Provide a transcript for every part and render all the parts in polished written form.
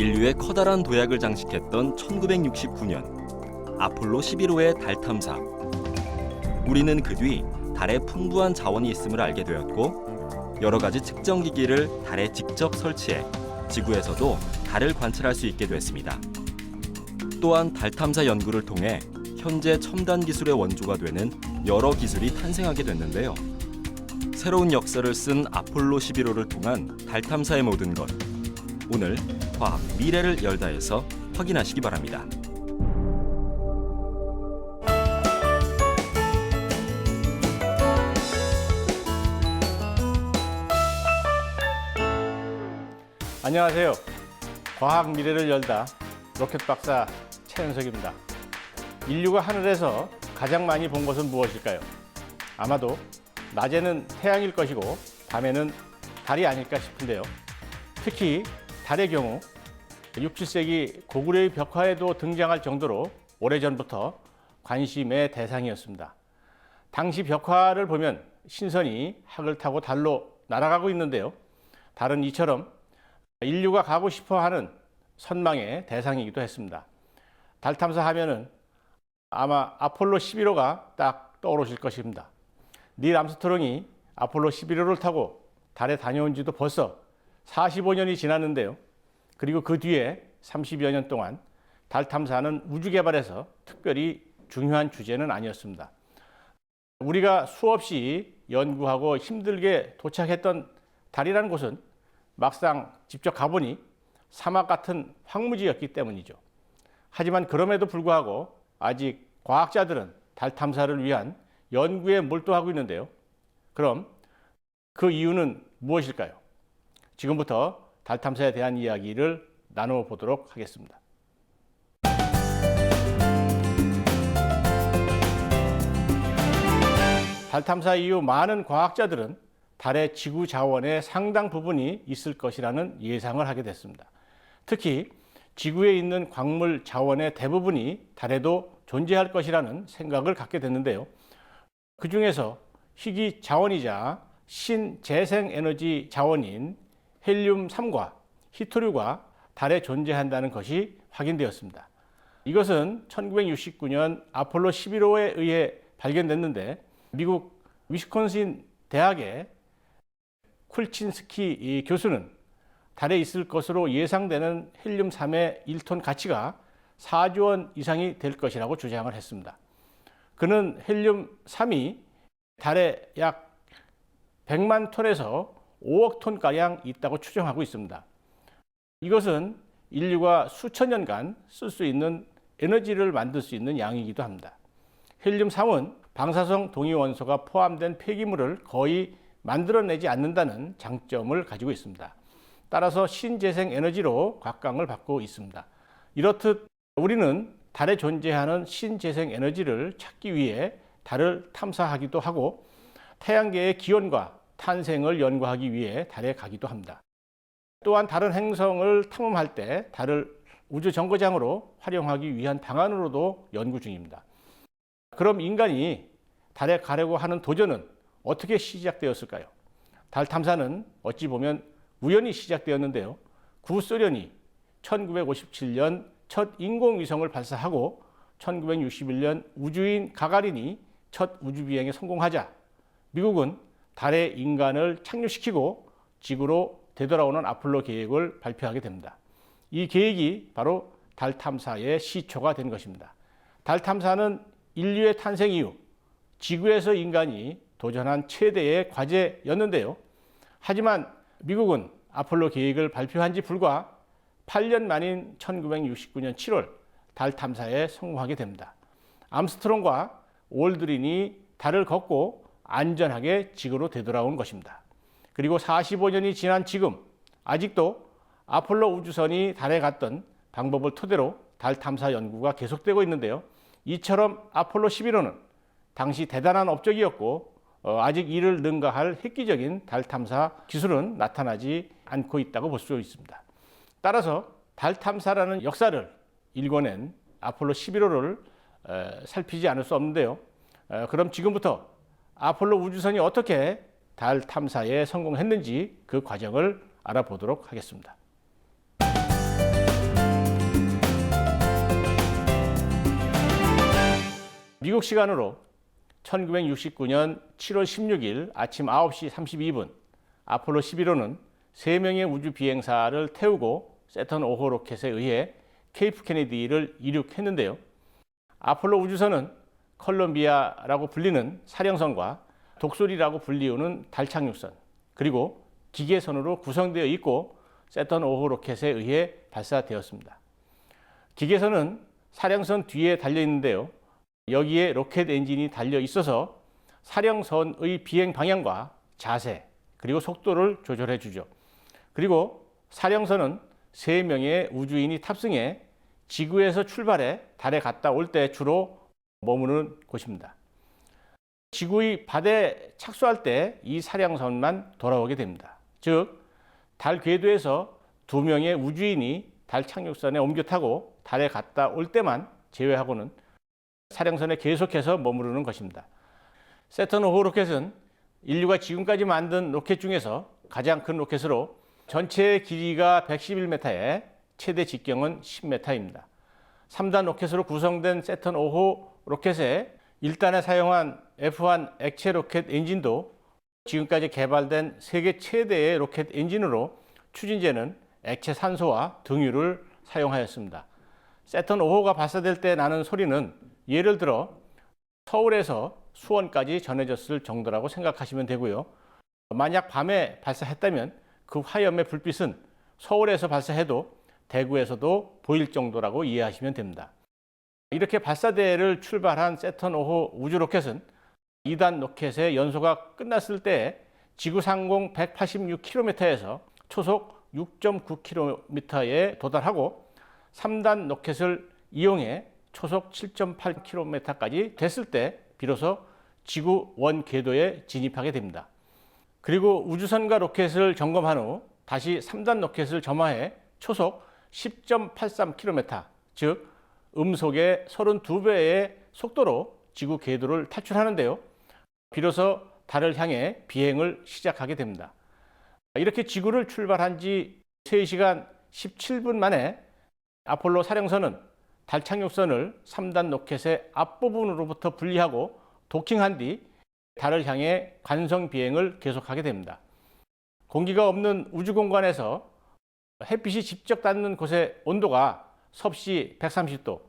인류의 커다란 도약을 장식했던 1969년 아폴로 11호의 달 탐사. 우리는 그 뒤 달에 풍부한 자원이 있음을 알게 되었고 여러 가지 측정 기기를 달에 직접 설치해 지구에서도 달을 관찰할 수 있게 됐습니다. 또한 달 탐사 연구를 통해 현재 첨단 기술의 원조가 되는 여러 기술이 탄생하게 됐는데요. 새로운 역사를 쓴 아폴로 11호를 통한 달 탐사의 모든 것. 오늘 과학 미래를 열다에서 확인하시기 바랍니다. 안녕하세요. 과학 미래를 열다 로켓 박사 최현석입니다. 인류가 하늘에서 가장 많이 본 것은 무엇일까요? 아마도 낮에는 태양일 것이고 밤에는 달이 아닐까 싶은데요. 특히 달의 경우 6, 7세기 고구려의 벽화에도 등장할 정도로 오래전부터 관심의 대상이었습니다. 당시 벽화를 보면 신선이 학을 타고 달로 날아가고 있는데요. 달은 이처럼 인류가 가고 싶어하는 선망의 대상이기도 했습니다. 달 탐사하면은 아마 아폴로 11호가 딱 떠오르실 것입니다. 닐 암스트롱이 아폴로 11호를 타고 달에 다녀온 지도 벌써 45년이 지났는데요. 그리고 그 뒤에 30여 년 동안 달 탐사는 우주 개발에서 특별히 중요한 주제는 아니었습니다. 우리가 수없이 연구하고 힘들게 도착했던 달이라는 곳은 막상 직접 가보니 사막 같은 황무지였기 때문이죠. 하지만 그럼에도 불구하고 아직 과학자들은 달 탐사를 위한 연구에 몰두하고 있는데요. 그럼 그 이유는 무엇일까요? 지금부터 달 탐사에 대한 이야기를 나누어 보도록 하겠습니다. 달 탐사 이후 많은 과학자들은 달의 지구 자원의 상당 부분이 있을 것이라는 예상을 하게 됐습니다. 특히 지구에 있는 광물 자원의 대부분이 달에도 존재할 것이라는 생각을 갖게 됐는데요. 그 중에서 희귀 자원이자 신재생 에너지 자원인 헬륨3과 히토류가 달에 존재한다는 것이 확인되었습니다. 이것은 1969년 아폴로 11호에 의해 발견됐는데 미국 위스콘신 대학의 쿨친스키 교수는 달에 있을 것으로 예상되는 헬륨3의 1톤 가치가 4조 원 이상이 될 것이라고 주장을 했습니다. 그는 헬륨3이 달에 약 100만 톤에서 5억 톤가량 있다고 추정하고 있습니다. 이것은 인류가 수천 년간 쓸 수 있는 에너지를 만들 수 있는 양이기도 합니다. 헬륨3은 방사성 동위원소가 포함된 폐기물을 거의 만들어내지 않는다는 장점을 가지고 있습니다. 따라서 신재생 에너지로 각광을 받고 있습니다. 이렇듯 우리는 달에 존재하는 신재생 에너지를 찾기 위해 달을 탐사하기도 하고 태양계의 기원과 탄생을 연구하기 위해 달에 가기도 합니다. 또한 다른 행성을 탐험할 때 달을 우주 정거장으로 활용하기 위한 방안으로도 연구 중입니다. 그럼 인간이 달에 가려고 하는 도전은 어떻게 시작되었을까요? 달 탐사는 어찌 보면 우연히 시작되었는데요. 구소련이 1957년 첫 인공위성을 발사하고 1961년 우주인 가가린이 첫 우주비행에 성공하자 미국은 달에 인간을 착륙시키고 지구로 되돌아오는 아폴로 계획을 발표하게 됩니다. 이 계획이 바로 달 탐사의 시초가 된 것입니다. 달 탐사는 인류의 탄생 이후 지구에서 인간이 도전한 최대의 과제였는데요. 하지만 미국은 아폴로 계획을 발표한 지 불과 8년 만인 1969년 7월 달 탐사에 성공하게 됩니다. 암스트롱과 올드린이 달을 걷고 안전하게 지구로 되돌아온 것입니다. 그리고 45년이 지난 지금 아직도 아폴로 우주선이 달에 갔던 방법을 토대로 달 탐사 연구가 계속되고 있는데요. 이처럼 아폴로 11호는 당시 대단한 업적이었고 아직 이를 능가할 획기적인 달 탐사 기술은 나타나지 않고 있다고 볼 수 있습니다. 따라서 달 탐사라는 역사를 일궈낸 아폴로 11호를 살피지 않을 수 없는데요. 그럼 지금부터 아폴로 우주선이 어떻게 달 탐사에 성공했는지 그 과정을 알아보도록 하겠습니다. 미국 시간으로 1969년 7월 16일 아침 9시 32분 아폴로 11호는 3명의 우주 비행사를 태우고 세턴 5호 로켓에 의해 케이프 케네디를 이륙했는데요. 아폴로 우주선은 컬럼비아라고 불리는 사령선과 독수리라고 불리우는 달 착륙선, 그리고 기계선으로 구성되어 있고 세턴 5호 로켓에 의해 발사되었습니다. 기계선은 사령선 뒤에 달려 있는데요. 여기에 로켓 엔진이 달려 있어서 사령선의 비행 방향과 자세, 그리고 속도를 조절해 주죠. 그리고 사령선은 3명의 우주인이 탑승해 지구에서 출발해 달에 갔다 올 때 주로 머무는 곳입니다. 지구의 바다에 착수할 때 이 사령선만 돌아오게 됩니다. 즉, 달 궤도에서 2명의 우주인이 달 착륙선에 옮겨 타고 달에 갔다 올 때만 제외하고는 사령선에 계속해서 머무르는 것입니다. 세턴 5호 로켓은 인류가 지금까지 만든 로켓 중에서 가장 큰 로켓으로 전체 길이가 111m에 최대 직경은 10m입니다. 3단 로켓으로 구성된 세턴 5호 로켓에 1단에 사용한 F1 액체 로켓 엔진도 지금까지 개발된 세계 최대의 로켓 엔진으로 추진제는 액체 산소와 등유를 사용하였습니다. 세턴 5호가 발사될 때 나는 소리는 예를 들어 서울에서 수원까지 전해졌을 정도라고 생각하시면 되고요. 만약 밤에 발사했다면 그 화염의 불빛은 서울에서 발사해도 대구에서도 보일 정도라고 이해하시면 됩니다. 이렇게 발사대를 출발한 세턴 5호 우주 로켓은 2단 로켓의 연소가 끝났을 때 지구 상공 186km에서 초속 6.9km에 도달하고 3단 로켓을 이용해 초속 7.8km까지 됐을 때 비로소 지구 원 궤도에 진입하게 됩니다. 그리고 우주선과 로켓을 점검한 후 다시 3단 로켓을 점화해 초속 10.83km, 즉 음속의 32배의 속도로 지구 궤도를 탈출하는데요. 비로소 달을 향해 비행을 시작하게 됩니다. 이렇게 지구를 출발한 지 3시간 17분 만에 아폴로 사령선은 달 착륙선을 3단 로켓의 앞부분으로부터 분리하고 도킹한 뒤 달을 향해 관성 비행을 계속하게 됩니다. 공기가 없는 우주 공간에서 햇빛이 직접 닿는 곳의 온도가 섭씨 130도,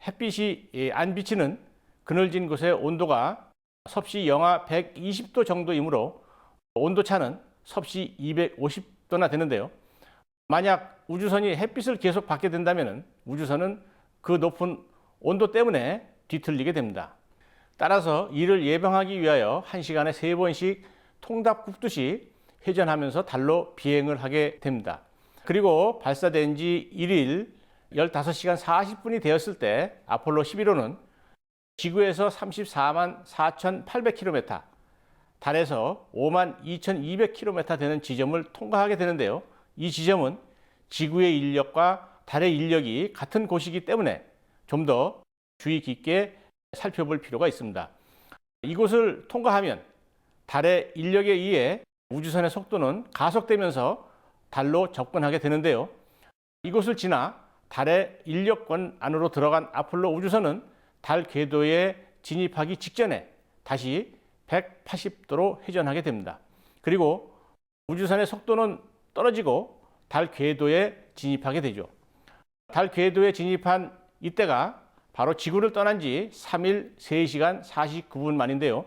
햇빛이 안 비치는 그늘진 곳의 온도가 섭씨 영하 120도 정도이므로 온도차는 섭씨 250도나 되는데요. 만약 우주선이 햇빛을 계속 받게 된다면 우주선은 그 높은 온도 때문에 뒤틀리게 됩니다. 따라서 이를 예방하기 위하여 1시간에 3번씩 통닭 굽듯이 회전하면서 달로 비행을 하게 됩니다. 그리고 발사된 지 1일 15시간 40분이 되었을 때 아폴로 11호는 지구에서 34만 4,800km, 달에서 5만 2,200km 되는 지점을 통과하게 되는데요. 이 지점은 지구의 인력과 달의 인력이 같은 곳이기 때문에 좀 더 주의 깊게 살펴볼 필요가 있습니다. 이곳을 통과하면 달의 인력에 의해 우주선의 속도는 가속되면서 달로 접근하게 되는데요. 이곳을 지나 달의 인력권 안으로 들어간 아폴로 우주선은 달 궤도에 진입하기 직전에 다시 180도로 회전하게 됩니다. 그리고 우주선의 속도는 떨어지고 달 궤도에 진입하게 되죠. 달 궤도에 진입한 이때가 바로 지구를 떠난 지 3일 3시간 49분 만인데요.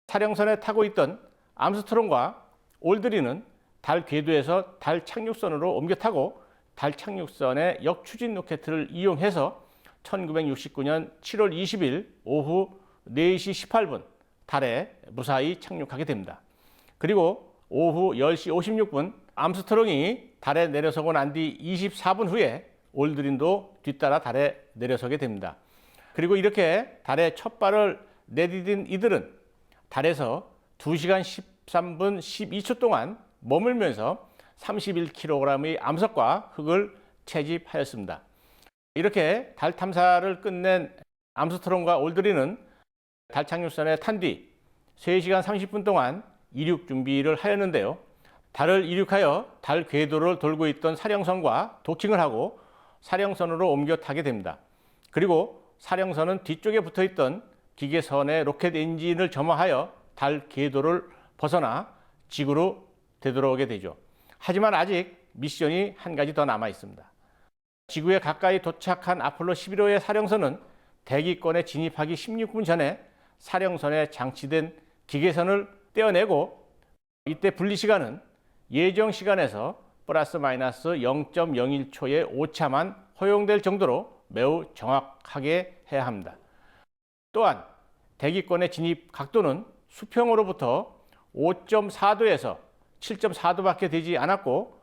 사령선에 타고 있던 암스트롱과 올드린은 달 궤도에서 달 착륙선으로 옮겨 타고 달 착륙선의 역추진 로켓을 이용해서 1969년 7월 20일 오후 4시 18분 달에 무사히 착륙하게 됩니다. 그리고 오후 10시 56분 암스트롱이 달에 내려서고 난 뒤 24분 후에 올드린도 뒤따라 달에 내려서게 됩니다. 그리고 이렇게 달에 첫 발을 내디딘 이들은 달에서 2시간 13분 12초 동안 머물면서 31kg의 암석과 흙을 채집하였습니다. 이렇게 달 탐사를 끝낸 암스트롱과 올드린은 달 착륙선에 탄 뒤 3시간 30분 동안 이륙 준비를 하였는데요. 달을 이륙하여 달 궤도를 돌고 있던 사령선과 도킹을 하고 사령선으로 옮겨 타게 됩니다. 그리고 사령선은 뒤쪽에 붙어있던 기계선의 로켓 엔진을 점화하여 달 궤도를 벗어나 지구로 되돌아오게 되죠. 하지만 아직 미션이 한 가지 더 남아 있습니다. 지구에 가까이 도착한 아폴로 11호의 사령선은 대기권에 진입하기 16분 전에 사령선에 장치된 기계선을 떼어내고, 이때 분리 시간은 예정 시간에서 플러스 마이너스 0.01초의 오차만 허용될 정도로 매우 정확하게 해야 합니다. 또한 대기권의 진입 각도는 수평으로부터 5.4도에서 7.4도밖에 되지 않았고,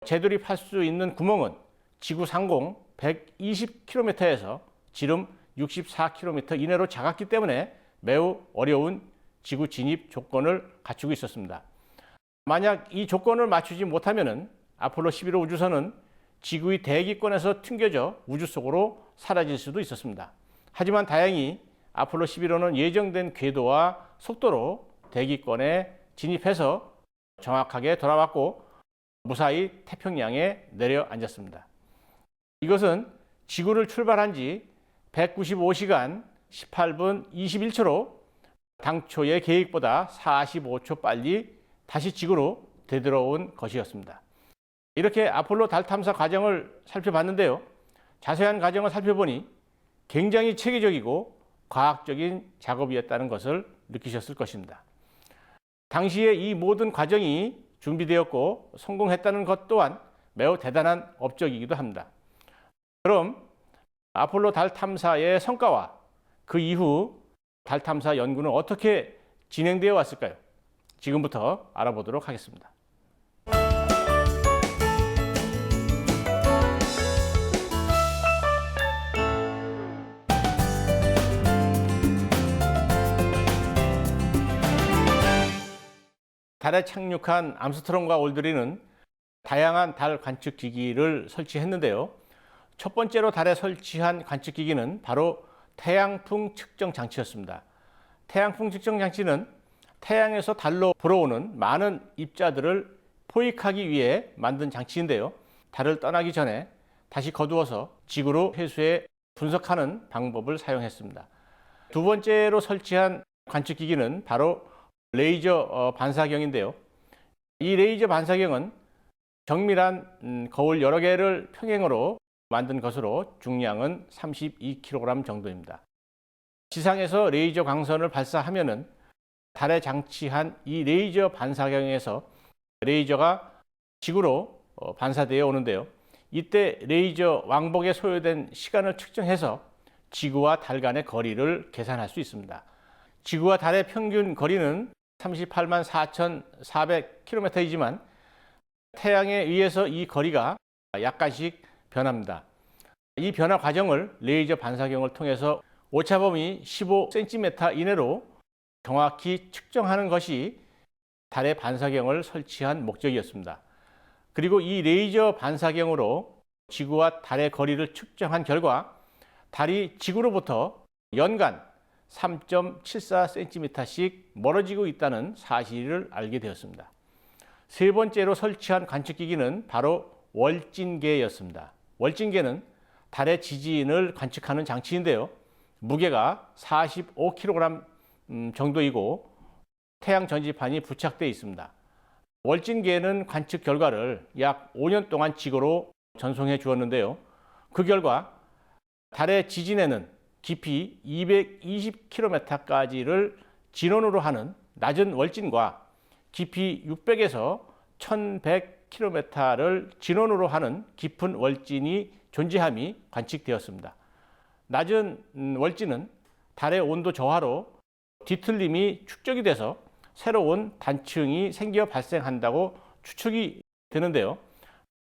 재돌입할 수 있는 구멍은 지구 상공 120km에서 지름 64km 이내로 작았기 때문에 매우 어려운 지구 진입 조건을 갖추고 있었습니다. 만약 이 조건을 맞추지 못하면 아폴로 11호 우주선은 지구의 대기권에서 튕겨져 우주 속으로 사라질 수도 있었습니다. 하지만 다행히 아폴로 11호는 예정된 궤도와 속도로 대기권에 진입해서 정확하게 돌아왔고 무사히 태평양에 내려앉았습니다. 이것은 지구를 출발한 지 195시간 18분 21초로 당초의 계획보다 45초 빨리 다시 지구로 되돌아온 것이었습니다. 이렇게 아폴로 달 탐사 과정을 살펴봤는데요. 자세한 과정을 살펴보니 굉장히 체계적이고 과학적인 작업이었다는 것을 느끼셨을 것입니다. 당시에 이 모든 과정이 준비되었고 성공했다는 것 또한 매우 대단한 업적이기도 합니다. 그럼 아폴로 달 탐사의 성과와 그 이후 달 탐사 연구는 어떻게 진행되어 왔을까요? 지금부터 알아보도록 하겠습니다. 달에 착륙한 암스트롱과 올드린은 다양한 달 관측 기기를 설치했는데요. 첫 번째로 달에 설치한 관측 기기는 바로 태양풍 측정 장치였습니다. 태양풍 측정 장치는 태양에서 달로 불어오는 많은 입자들을 포획하기 위해 만든 장치인데요. 달을 떠나기 전에 다시 거두어서 지구로 회수해 분석하는 방법을 사용했습니다. 두 번째로 설치한 관측 기기는 바로 레이저 반사경인데요. 이 레이저 반사경은 정밀한 거울 여러 개를 평행으로 만든 것으로 중량은 32kg 정도입니다. 지상에서 레이저 광선을 발사하면은 달에 장치한 이 레이저 반사경에서 레이저가 지구로 반사되어 오는데요. 이때 레이저 왕복에 소요된 시간을 측정해서 지구와 달 간의 거리를 계산할 수 있습니다. 지구와 달의 평균 거리는 38만 4,400km이지만 태양에 의해서 이 거리가 약간씩 변합니다. 이 변화 과정을 레이저 반사경을 통해서 오차범위 15cm 이내로 정확히 측정하는 것이 달의 반사경을 설치한 목적이었습니다. 그리고 이 레이저 반사경으로 지구와 달의 거리를 측정한 결과 달이 지구로부터 연간 3.74cm씩 멀어지고 있다는 사실을 알게 되었습니다. 세 번째로 설치한 관측기기는 바로 월진계였습니다. 월진계는 달의 지진을 관측하는 장치인데요. 무게가 45kg 정도이고 태양 전지판이 부착되어 있습니다. 월진계는 관측 결과를 약 5년 동안 지구로 전송해 주었는데요. 그 결과 달의 지진에는 깊이 220km까지를 진원으로 하는 낮은 월진과 깊이 600에서 1100km를 진원으로 하는 깊은 월진이 존재함이 관측되었습니다. 낮은 월진은 달의 온도 저하로 뒤틀림이 축적이 돼서 새로운 단층이 생겨 발생한다고 추측이 되는데요.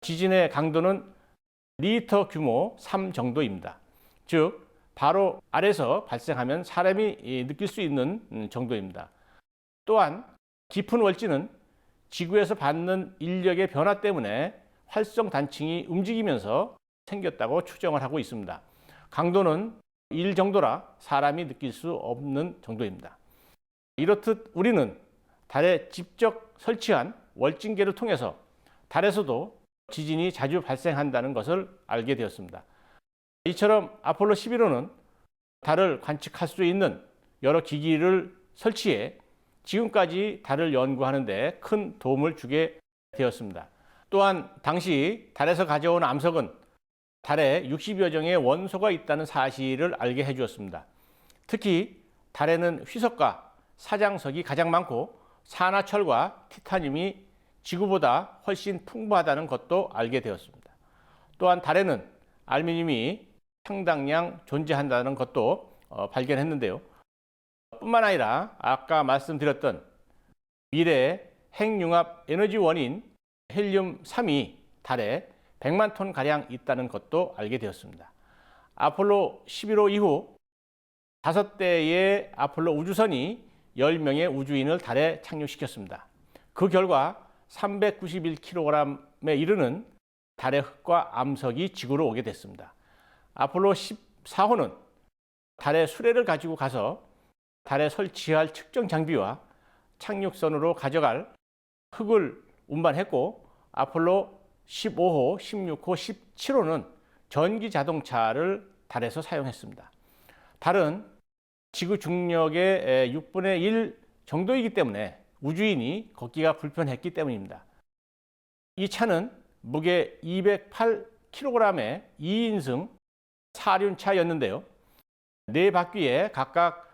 지진의 강도는 리히터 규모 3 정도입니다. 즉 바로 아래서 발생하면 사람이 느낄 수 있는 정도입니다. 또한 깊은 월진은 지구에서 받는 인력의 변화 때문에 활성 단층이 움직이면서 생겼다고 추정을 하고 있습니다. 강도는 1 정도라 사람이 느낄 수 없는 정도입니다. 이렇듯 우리는 달에 직접 설치한 월진계를 통해서 달에서도 지진이 자주 발생한다는 것을 알게 되었습니다. 이처럼 아폴로 11호는 달을 관측할 수 있는 여러 기기를 설치해 지금까지 달을 연구하는 데 큰 도움을 주게 되었습니다. 또한 당시 달에서 가져온 암석은 달에 60여 종의 원소가 있다는 사실을 알게 해주었습니다. 특히 달에는 휘석과 사장석이 가장 많고 산화철과 티타늄이 지구보다 훨씬 풍부하다는 것도 알게 되었습니다. 또한 달에는 알루미늄이 상당량 존재한다는 것도 발견했는데요. 뿐만 아니라 아까 말씀드렸던 미래 핵융합 에너지원인 헬륨3이 달에 100만 톤 가량 있다는 것도 알게 되었습니다. 아폴로 11호 이후 5대의 아폴로 우주선이 10명의 우주인을 달에 착륙시켰습니다. 그 결과 391kg에 이르는 달의 흙과 암석이 지구로 오게 됐습니다. 아폴로 14호는 달의 수레를 가지고 가서 달에 설치할 측정 장비와 착륙선으로 가져갈 흙을 운반했고, 아폴로 15호, 16호, 17호는 전기 자동차를 달에서 사용했습니다. 달은 지구 중력의 6분의 1 정도이기 때문에 우주인이 걷기가 불편했기 때문입니다. 이 차는 무게 208kg의 2인승 사륜차였는데요. 네 바퀴에 각각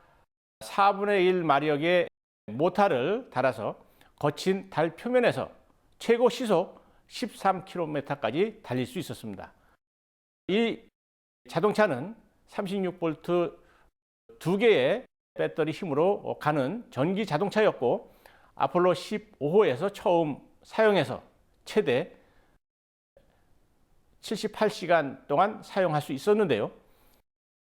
4분의 1 마력의 모터를 달아서 거친 달 표면에서 최고 시속 13km까지 달릴 수 있었습니다. 이 자동차는 36V 2개의 배터리 힘으로 가는 전기 자동차였고, 아폴로 15호에서 처음 사용해서 최대 78시간 동안 사용할 수 있었는데요.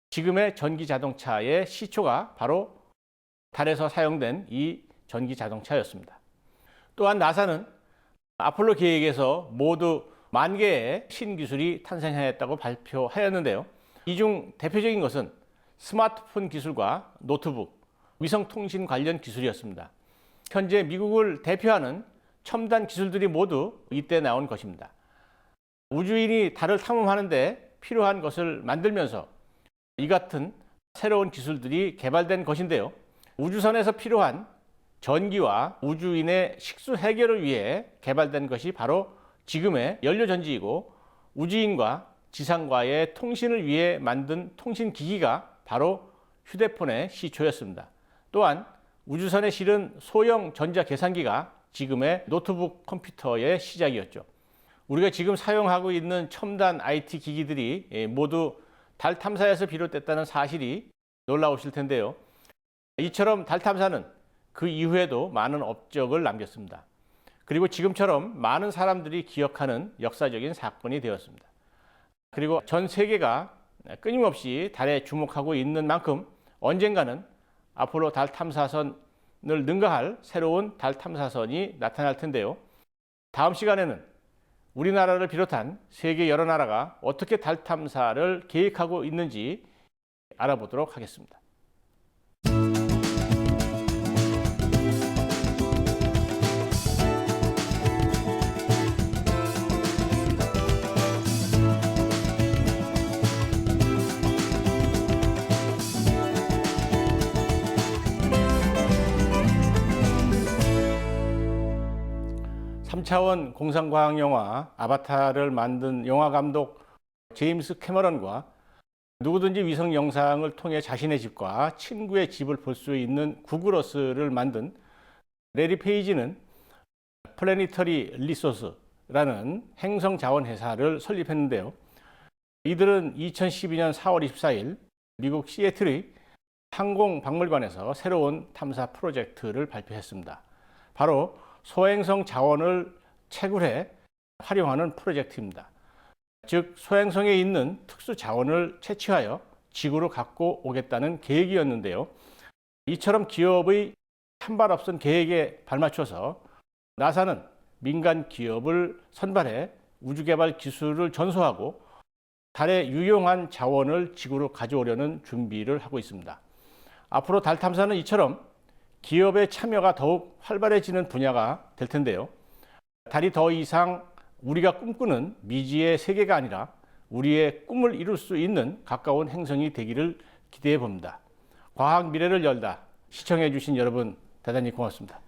지금의 전기 자동차의 시초가 바로 달에서 사용된 이 전기 자동차였습니다. 또한 나사는 아폴로 계획에서 모두 10,000개의 신기술이 탄생하였다고 발표하였는데요. 이 중 대표적인 것은 스마트폰 기술과 노트북, 위성통신 관련 기술이었습니다. 현재 미국을 대표하는 첨단 기술들이 모두 이때 나온 것입니다. 우주인이 달을 탐험하는 데 필요한 것을 만들면서 이 같은 새로운 기술들이 개발된 것인데요. 우주선에서 필요한 전기와 우주인의 식수 해결을 위해 개발된 것이 바로 지금의 연료전지이고, 우주인과 지상과의 통신을 위해 만든 통신기기가 바로 휴대폰의 시초였습니다. 또한 우주선에 실은 소형 전자계산기가 지금의 노트북 컴퓨터의 시작이었죠. 우리가 지금 사용하고 있는 첨단 IT 기기들이 모두 달 탐사에서 비롯됐다는 사실이 놀라우실 텐데요. 이처럼 달 탐사는 그 이후에도 많은 업적을 남겼습니다. 그리고 지금처럼 많은 사람들이 기억하는 역사적인 사건이 되었습니다. 그리고 전 세계가 끊임없이 달에 주목하고 있는 만큼 언젠가는 아폴로 달 탐사선을 능가할 새로운 달 탐사선이 나타날 텐데요. 다음 시간에는 우리나라를 비롯한 세계 여러 나라가 어떻게 달 탐사를 계획하고 있는지 알아보도록 하겠습니다. (3차원) 공상과학 영화 아바타를 만든 영화 감독 제임스 캐머런과 누구든지 위성 영상을 통해 자신의 집과 친구의 집을 볼 수 있는 구글어스를 만든 레리 페이지는 플래니터리 리소스라는 행성 자원 회사를 설립했는데요. 이들은 2012년 4월 24일 미국 시애틀의 항공박물관에서 새로운 탐사 프로젝트를 발표했습니다. 바로 소행성 자원을 채굴해 활용하는 프로젝트입니다. 즉, 소행성에 있는 특수 자원을 채취하여 지구로 갖고 오겠다는 계획이었는데요. 이처럼 기업의 한 발 앞선 계획에 발맞춰서 나사는 민간 기업을 선발해 우주개발 기술을 전수하고 달의 유용한 자원을 지구로 가져오려는 준비를 하고 있습니다. 앞으로 달 탐사는 이처럼 기업의 참여가 더욱 활발해지는 분야가 될 텐데요. 달이 더 이상 우리가 꿈꾸는 미지의 세계가 아니라 우리의 꿈을 이룰 수 있는 가까운 행성이 되기를 기대해 봅니다. 과학 미래를 열다 시청해 주신 여러분 대단히 고맙습니다.